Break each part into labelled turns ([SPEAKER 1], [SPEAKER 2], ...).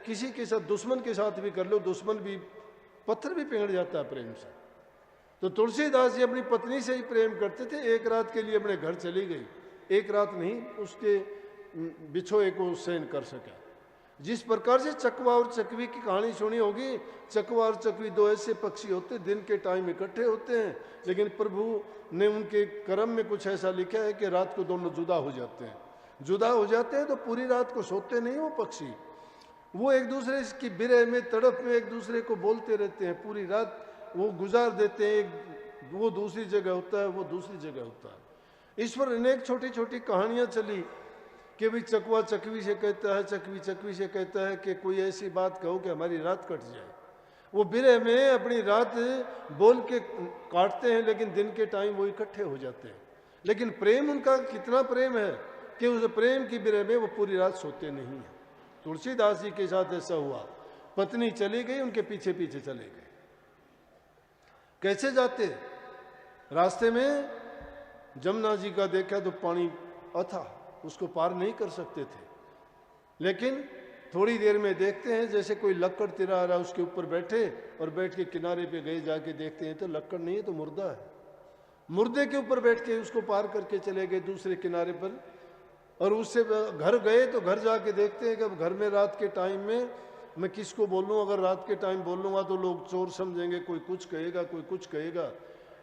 [SPEAKER 1] किसी के साथ, दुश्मन के साथ भी कर लो, दुश्मन भी, पत्थर भी पिघल जाता है प्रेम से। तो तुलसीदास जी अपनी पत्नी से ही प्रेम करते थे। एक रात के लिए अपने घर चली गई, एक रात नहीं, उसके बिछोए को सहन कर सका। जिस प्रकार से चकवा और चकवी की कहानी सुनी होगी, चकवा और चकवी दो ऐसे पक्षी होते, दिन के टाइम इकट्ठे होते हैं, लेकिन प्रभु ने उनके कर्म में कुछ ऐसा लिखा है कि रात को दोनों जुदा हो जाते हैं। जुदा हो जाते हैं तो पूरी रात को सोते नहीं वो पक्षी, वो एक दूसरे की बिरह में, तड़प में एक दूसरे को बोलते रहते हैं, पूरी रात वो गुजार देते हैं। वो दूसरी जगह होता है, वो दूसरी जगह होता है। इस पर अनेक छोटी छोटी कहानियां चली कि भाई चकवा चकवी से कहता है, चकवी चकवी से कहता है कि कोई ऐसी बात कहो कि हमारी रात कट जाए। वो बिरह में अपनी रात बोल के काटते हैं, लेकिन दिन के टाइम वो इकट्ठे हो जाते हैं। लेकिन प्रेम उनका कितना प्रेम है कि उस प्रेम की बिरह में वो पूरी रात सोते नहीं है। तुलसीदास जी के साथ ऐसा हुआ, पत्नी चली गई, उनके पीछे पीछे चले गए। कैसे जाते? रास्ते में जमुना जी का देखा तो पानी अथा, उसको पार नहीं कर सकते थे। लेकिन थोड़ी देर में देखते हैं जैसे कोई लक्कड़ तिरा रहा, उसके ऊपर बैठे और बैठ के किनारे पे गए, जाके देखते हैं तो लक्कड़ नहीं है, तो मुर्दा है। मुर्दे के ऊपर बैठ के उसको पार करके चले गए दूसरे किनारे पर। और उससे घर गए तो घर जाके देखते हैं कि अब घर में रात के टाइम में मैं किसको बोलूं, अगर रात के टाइम बोलूंगा तो लोग चोर समझेंगे, कोई कुछ कहेगा, कोई कुछ कहेगा।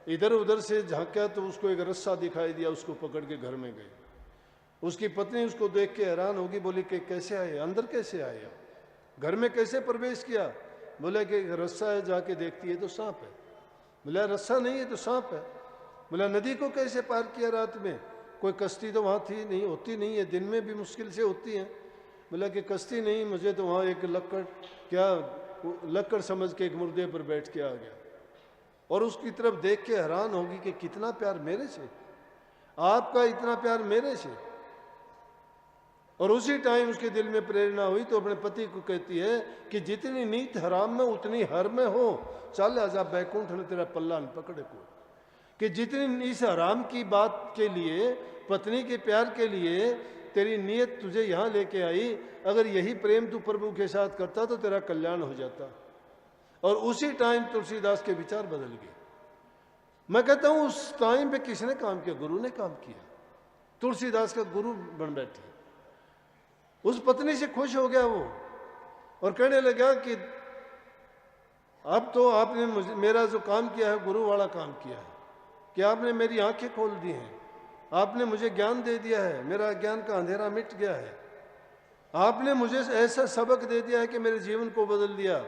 [SPEAKER 1] इधर उधर से झांका तो उसको एक रस्सा दिखाई दिया, उसको पकड़ के घर में गए। उसकी पत्नी उसको देख के हैरान होगी, बोली कि कैसे आए, अंदर कैसे आए, घर में कैसे प्रवेश किया? बोला कि रस्सा है, जाके देखती है तो सांप है। बोला रस्सा नहीं है तो सांप है। बोला नदी को कैसे पार किया रात में? कोई कश्ती तो वहाँ थी नहीं, होती नहीं है, दिन में भी मुश्किल से होती है। बोला कि कश्ती नहीं, मुझे तो वहाँ एक लक्कड़, क्या लक्कड़ समझ के एक मुर्दे पर बैठ के आ गया। और उसकी तरफ देख के हैरान होगी कि कितना प्यार मेरे से, आपका इतना प्यार मेरे से। और उसी टाइम उसके दिल में प्रेरणा हुई तो अपने पति को कहती है कि जितनी नीत हराम में उतनी हर में हो, चल आजा बैकुंठ ने तेरा पल्ला न पकड़े को। कि जितनी इस हराम की बात के लिए, पत्नी के प्यार के लिए तेरी नीयत तुझे यहाँ लेके आई, अगर यही प्रेम तू प्रभु के साथ करता तो तेरा कल्याण हो जाता। और उसी टाइम तुलसीदास के विचार बदल गए। मैं कहता हूं उस टाइम पे किसने काम किया? गुरु ने काम किया। तुलसीदास का गुरु बन बैठे। उस पत्नी से खुश हो गया वो और कहने लगा कि अब तो आपने मेरा जो काम किया है गुरु वाला काम किया है, कि आपने मेरी आंखें खोल दी हैं, आपने मुझे ज्ञान दे दिया है, मेरा ज्ञान का अंधेरा मिट गया है, आपने मुझे ऐसा सबक दे दिया है कि मेरे जीवन को बदल दिया।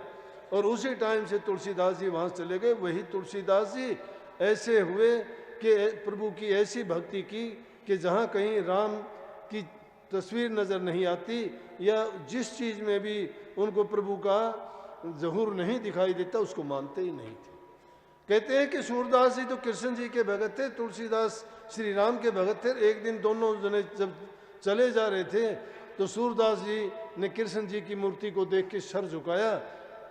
[SPEAKER 1] और उसी टाइम से तुलसीदास जी वहां चले गए। वही तुलसीदास जी ऐसे हुए कि प्रभु की ऐसी भक्ति की कि जहाँ कहीं राम की तस्वीर नजर नहीं आती या जिस चीज में भी उनको प्रभु का ज़हूर नहीं दिखाई देता उसको मानते ही नहीं थे। कहते हैं कि सूरदास जी तो कृष्ण जी के भगत थे, तुलसीदास श्री राम के भगत थे। एक दिन दोनों जने जब चले जा रहे थे तो सूरदास जी ने कृष्ण जी की मूर्ति को देख के सर झुकाया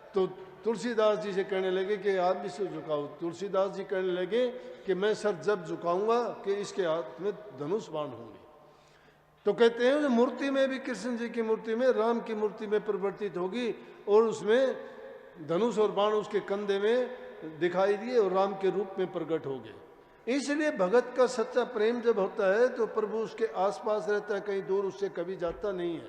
[SPEAKER 1] तो तुलसीदास जी से कहने लगे कि आप भी सर झुकाओ। तुलसीदास जी कहने लगे कि मैं सर जब झुकाऊंगा कि इसके हाथ में धनुष बाण होंगे। तो कहते हैं मूर्ति में भी, कृष्ण जी की मूर्ति में, राम की मूर्ति में परिवर्तित होगी और उसमें धनुष और बाण उसके कंधे में दिखाई दिए और राम के रूप में प्रकट हो गए। इसलिए भगत का सच्चा प्रेम जब होता है तो प्रभु उसके आसपास रहता है, कहीं दूर उससे कभी जाता नहीं है।